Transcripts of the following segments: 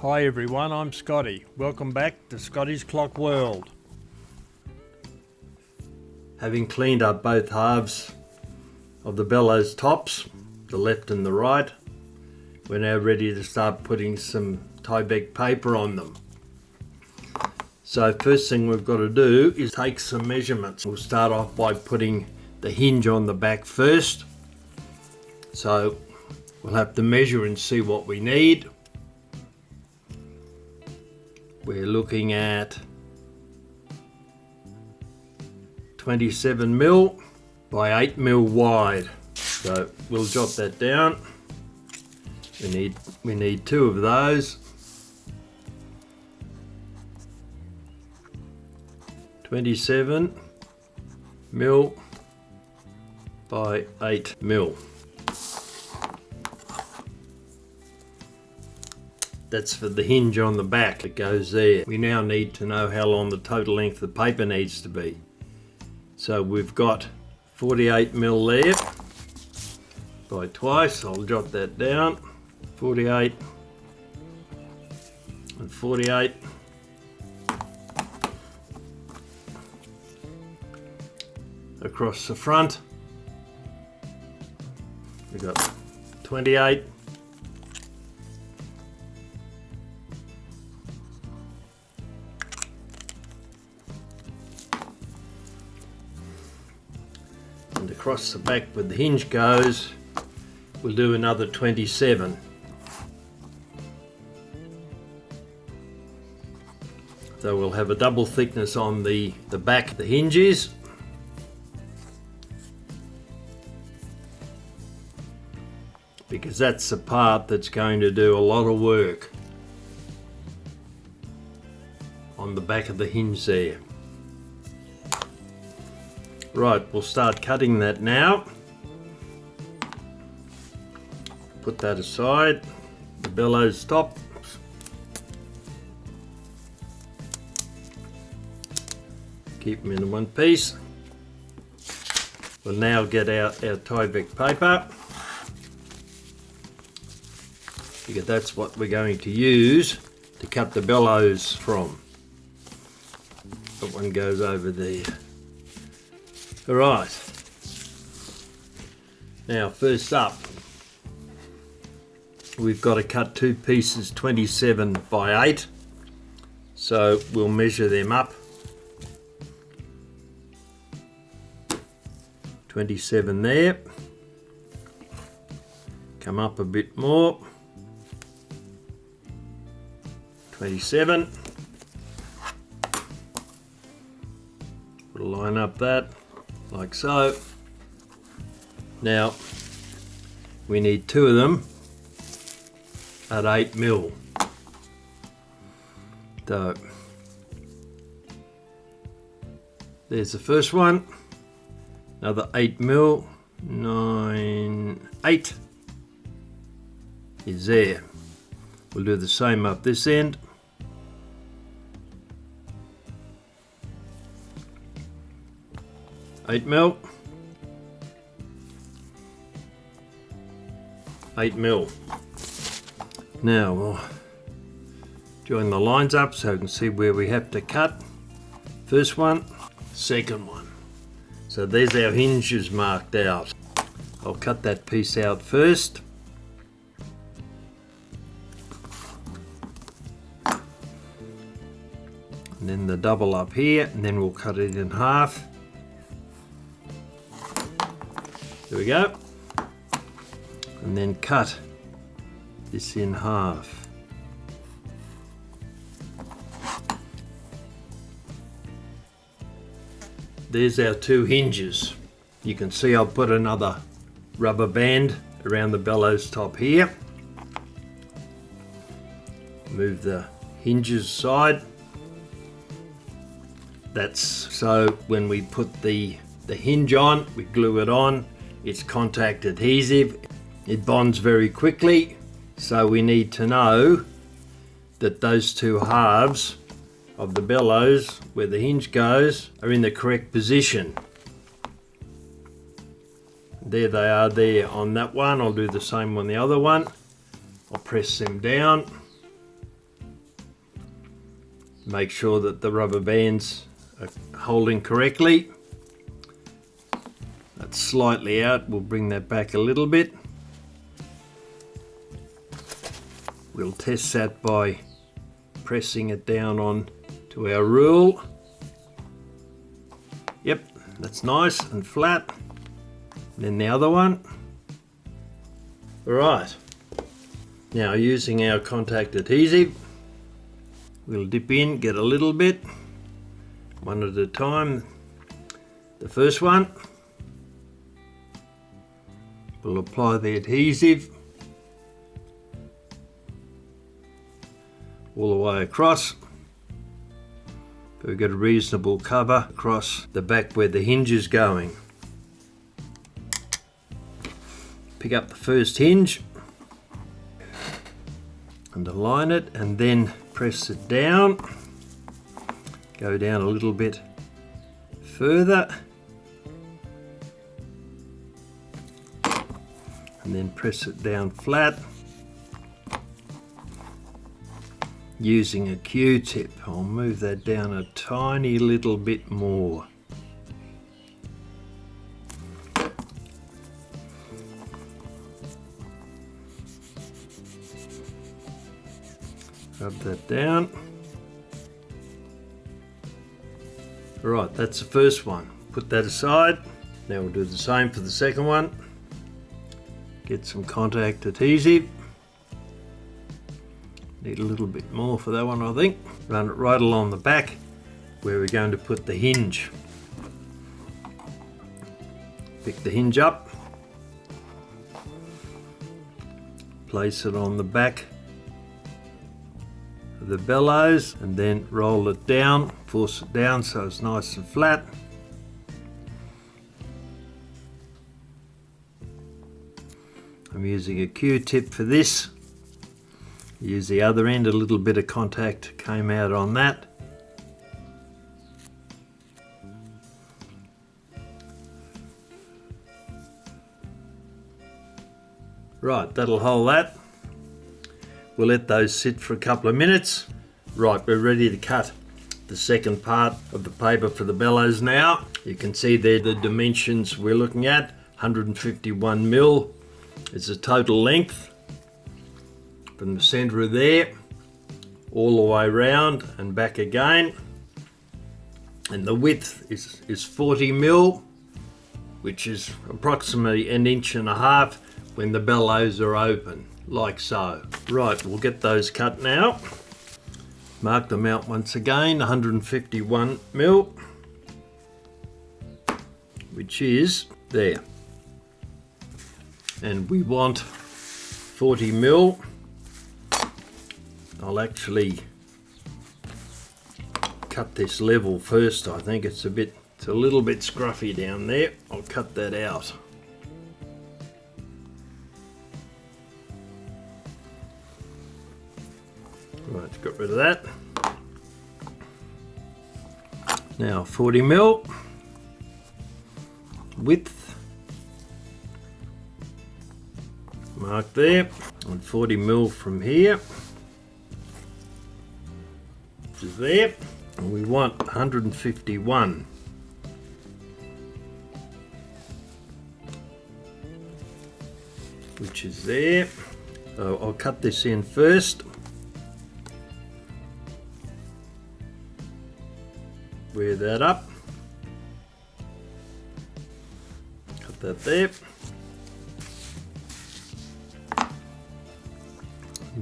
Hi everyone, I'm Scotty. Welcome back to Scotties Clock World. Having cleaned up both halves of the bellows tops, the left and the right, we're now ready to start putting some Tyvek paper on them. So first thing we've got to do is take some measurements. We'll start off by putting the hinge on the back first. So we'll have to measure and see what we need. We're looking at 27mm by 8mm wide. So we'll jot that down. We need two of those. 27mm by 8mm. That's for the hinge on the back, it goes there. We now need to know how long the total length of the paper needs to be. So we've got 48mm there by twice, I'll jot that down. 48 and 48. Across the front, we've got 28. And across the back where the hinge goes, we'll do another 27. So we'll have a double thickness on the back of the hinges. Because that's the part that's going to do a lot of work on the back of the hinge there. Right, we'll start cutting that now. Put that aside, the bellows top. Keep them in one piece. We'll now get out our Tyvek paper, because that's what we're going to use to cut the bellows from. That one goes over there. Alright, now first up, we've got to cut two pieces 27 by 8, so we'll measure them up. 27 there, come up a bit more, 27, we'll line up that like so. Now we need two of them at 8mm. So there's the first one, another 8mm, 8 is there. We'll do the same up this end. Eight mil. Now we'll join the lines up so we can see where we have to cut. First one, second one. So there's our hinges marked out. I'll cut that piece out first. And then the double up here, and then we'll cut it in half. There we go. And then cut this in half. There's our two hinges. You can see I'll put another rubber band around the bellows top here. Move the hinges aside. That's so when we put the hinge on, we glue it on. It's contact adhesive. It bonds very quickly. So we need to know that those two halves of the bellows, where the hinge goes, are in the correct position. There they are there on that one. I'll do the same on the other one. I'll press them down. Make sure that the rubber bands are holding correctly. That's slightly out, we'll bring that back a little bit. We'll test that by pressing it down on to our rule. Yep, that's nice and flat. And then the other one. Right, now using our contact adhesive, we'll dip in, get a little bit, one at a time. The first one, we'll apply the adhesive all the way across. We've got a reasonable cover across the back where the hinge is going. Pick up the first hinge and align it, and then press it down. Go down a little bit further and then press it down flat. Using a Q-tip, I'll move that down a tiny little bit more. Rub that down. Right, that's the first one. Put that aside. Now we'll do the same for the second one. Get some contact adhesive. Need a little bit more for that one, I think. Run it right along the back where we're going to put the hinge. Pick the hinge up. Place it on the back of the bellows and then roll it down, force it down so it's nice and flat. I'm using a Q-tip for this. Use the other end, a little bit of contact came out on that. Right, that'll hold that. We'll let those sit for a couple of minutes. Right, we're ready to cut the second part of the paper for the bellows now. You can see there the dimensions we're looking at. 151 mil is the total length from the center of there all the way around and back again. And the width is 40 mil, which is approximately 1.5 inches when the bellows are open, like so. Right, we'll get those cut now. Mark them out once again, 151 mil, which is there. And we want 40 mil. I'll actually cut this level first. I think it's a little bit scruffy down there. I'll cut that out. Right, got rid of that. Now 40 mil width, mark there, and 40 mil from here, which is there, and we want 151. Which is there. So I'll cut this in first. Wear that up. Cut that there.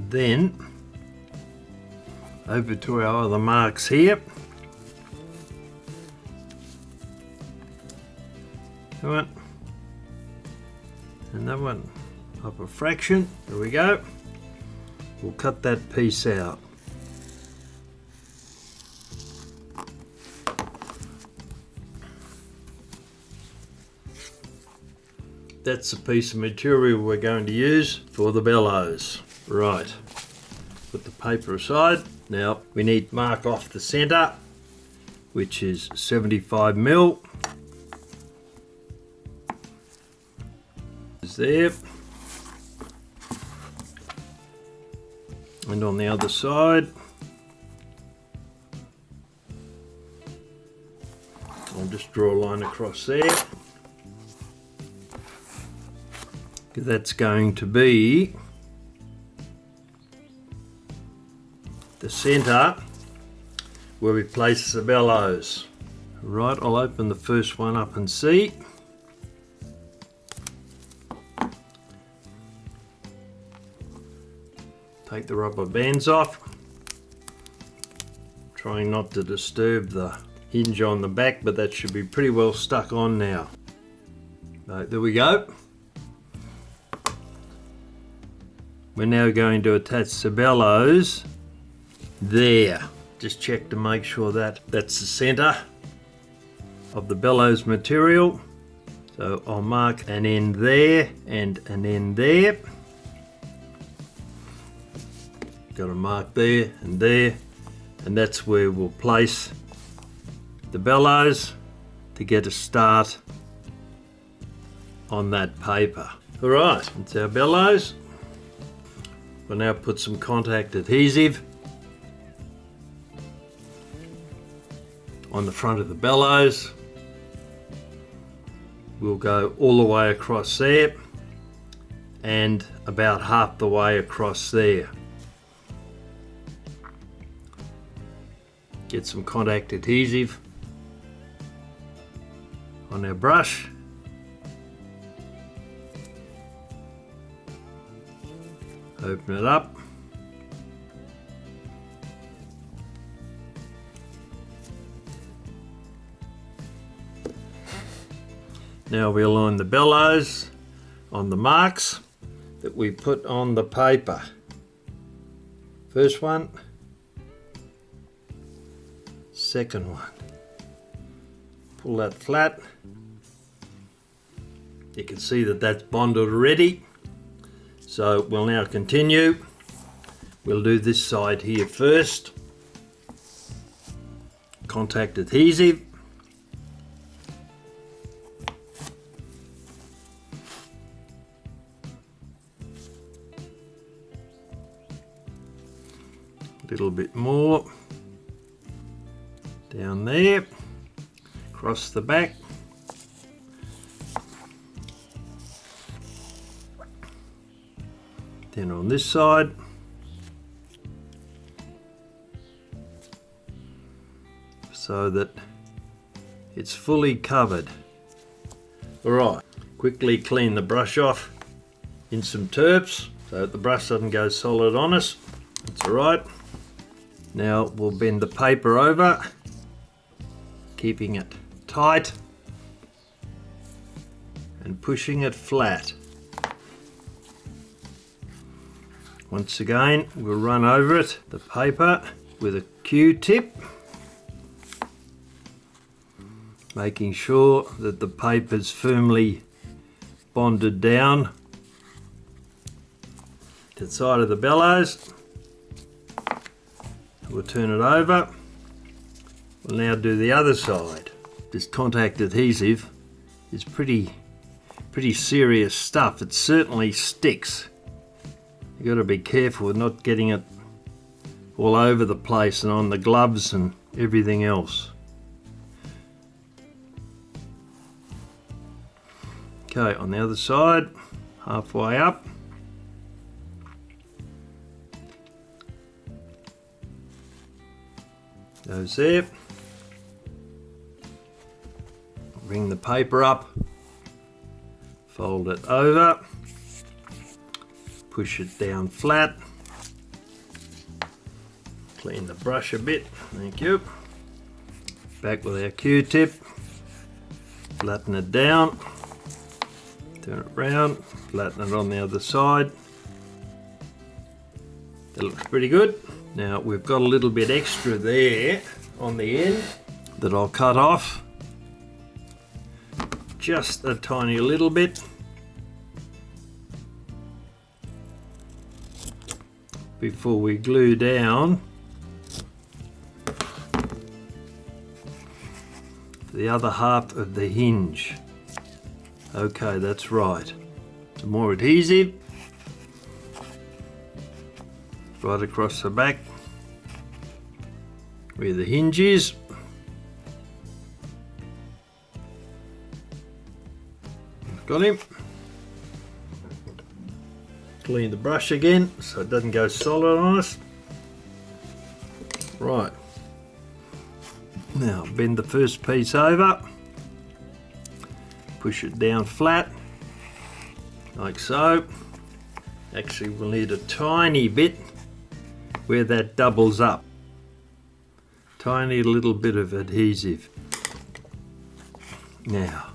Then over to our other marks here. That one. And that one up a fraction. There we go. We'll cut that piece out. That's the piece of material we're going to use for the bellows. Right, put the paper aside. Now we need to mark off the center, which is 75 mil. Is there. And on the other side, just draw a line across there. That's going to be the centre where we place the bellows. Right, I'll open the first one up and see. Take the rubber bands off, trying not to disturb the hinge on the back, but that should be pretty well stuck on now. Right, there we go. We're now going to attach the bellows there. Just check to make sure that that's the centre of the bellows material. So I'll mark an end there and an end there. Got a mark there, and that's where we'll place the bellows to get a start on that paper. All right, that's our bellows. We'll now put some contact adhesive on the front of the bellows. We'll go all the way across there and about half the way across there. Get some contact adhesive on our brush. Open it up. Now we align the bellows on the marks that we put on the paper. First one, second one. Pull that flat. You can see that that's bonded already. So we'll now continue. We'll do this side here first. Contact adhesive. A little bit more. Down there. Across the back. Then on this side, so that it's fully covered. Alright, quickly clean the brush off in some terps so that the brush doesn't go solid on us. That's alright. Now we'll bend the paper over, keeping it tight and pushing it flat. Once again, we'll run over it, the paper, with a Q-tip, making sure that the paper's firmly bonded down to the side of the bellows. We'll turn it over. We'll now do the other side. This contact adhesive is pretty serious stuff. It certainly sticks. You've got to be careful with not getting it all over the place and on the gloves and everything else. Okay, on the other side, halfway up. Goes there. Bring the paper up, fold it over. Push it down flat. Clean the brush a bit, thank you. Back with our Q-tip. Flatten it down. Turn it round, flatten it on the other side. That looks pretty good. Now we've got a little bit extra there on the end that I'll cut off. Just a tiny little bit. Before we glue down the other half of the hinge. Okay, that's right. Some more adhesive right across the back where the hinge is. Got him. Clean the brush again so it doesn't go solid on us. Right. Now bend the first piece over. Push it down flat, like so. Actually, we'll need a tiny bit where that doubles up. Tiny little bit of adhesive. Now,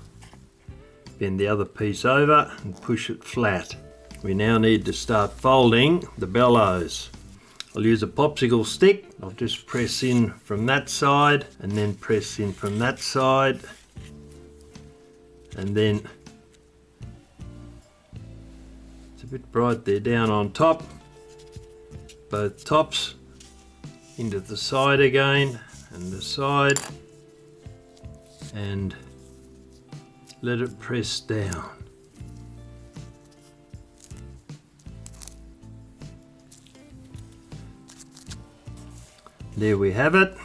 bend the other piece over and push it flat. We now need to start folding the bellows. I'll use a popsicle stick. I'll just press in from that side and then press in from that side. And then it's a bit bright there down on top. Both tops into the side again and the side, and let it press down. There we have it.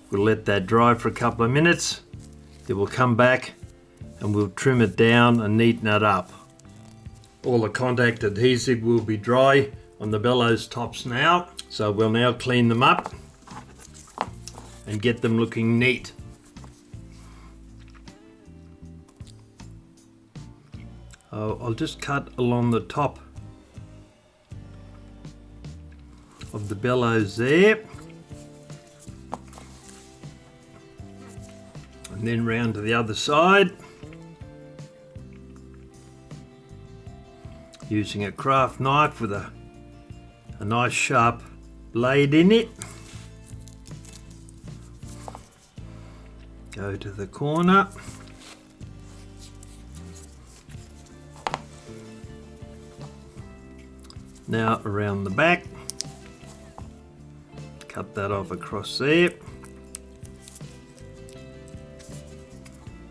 We'll let that dry for a couple of minutes. Then we'll come back and we'll trim it down and neaten it up. All the contact adhesive will be dry on the bellows tops now, so we'll now clean them up and get them looking neat. I'll just cut along the top of the bellows there, and then round to the other side using a craft knife with a nice sharp blade in it. Go to the corner. Now around the back. Cut that off across there.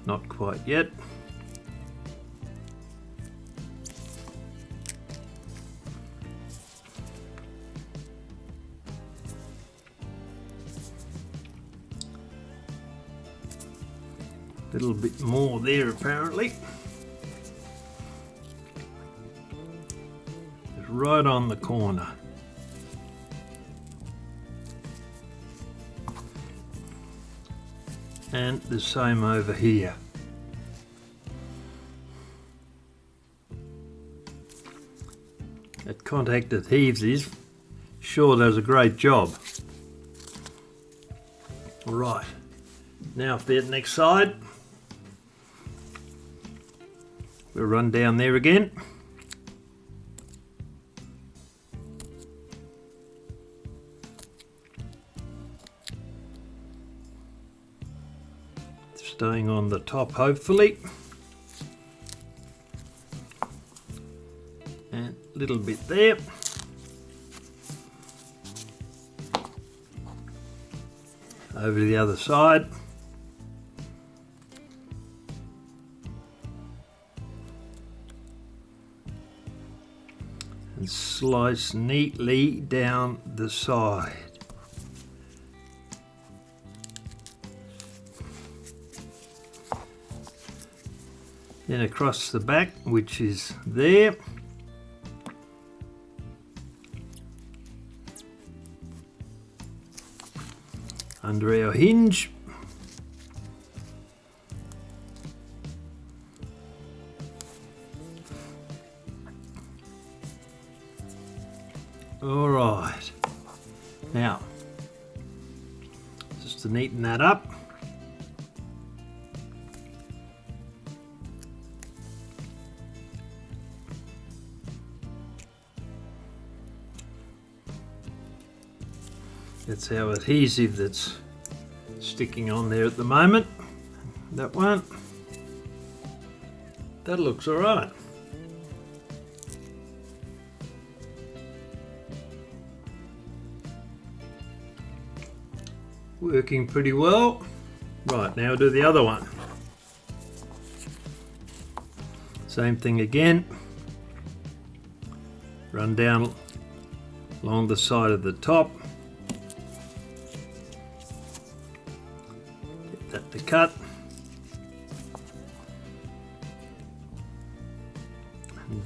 Not quite yet. A little bit more there apparently. Just right on the corner. And the same over here. That contact adhesive sure does a great job. Alright, now for the next side, we'll run down there again. Staying on the top hopefully, and a little bit there. Over to the other side. And slice neatly down the side. Then across the back, which is there. Under our hinge. All right. Now, just to neaten that up. That's our adhesive that's sticking on there at the moment. That one. That looks all right. Working pretty well. Right, now do the other one. Same thing again. Run down along the side of the top. Get that to cut.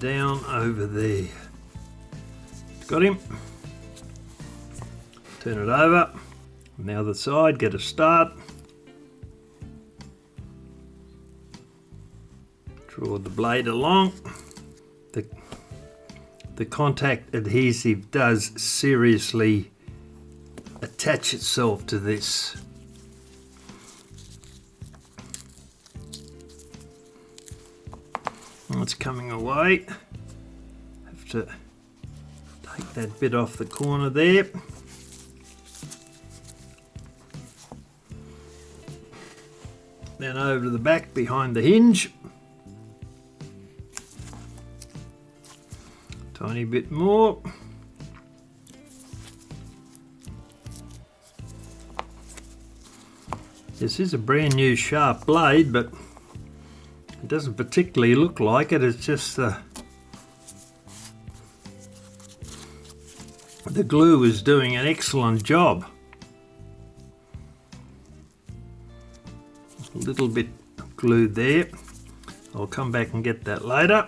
down over there. Got him. Turn it over. On the other side, get a start. Draw the blade along. The contact adhesive does seriously attach itself to this. It's coming away. Have to take that bit off the corner there. Then over to the back behind the hinge. Tiny bit more. This is a brand new sharp blade, but it doesn't particularly look like it. It's just the glue is doing an excellent job. A little bit glued there. I'll come back and get that later.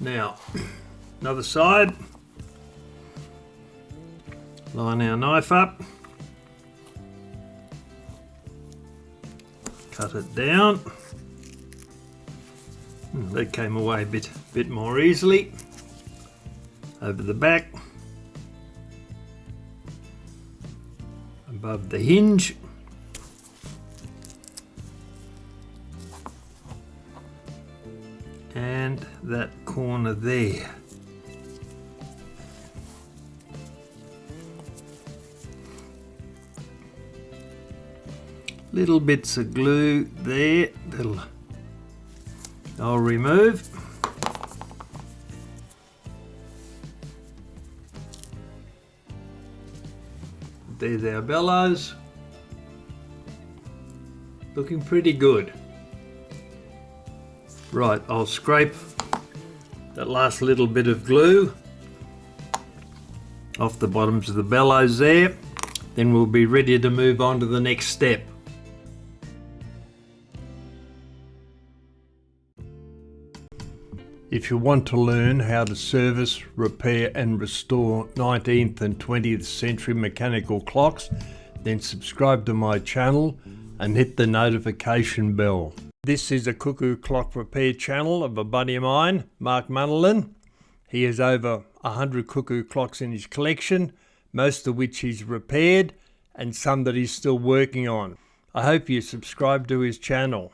Now, another side. Line our knife up. Cut it down. That came away a bit more easily. Over the back. Above the hinge. And that corner there. Little bits of glue there that'll I'll remove. There's our bellows. Looking pretty good. Right, I'll scrape that last little bit of glue off the bottoms of the bellows there. Then we'll be ready to move on to the next step. If you want to learn how to service, repair and restore 19th and 20th century mechanical clocks, then subscribe to my channel and hit the notification bell. This is a Cuckoo clock repair channel of a buddy of mine, Mark Munnerlyn. He has over 100 Cuckoo clocks in his collection, most of which he's repaired and some that he's still working on. I hope you subscribe to his channel.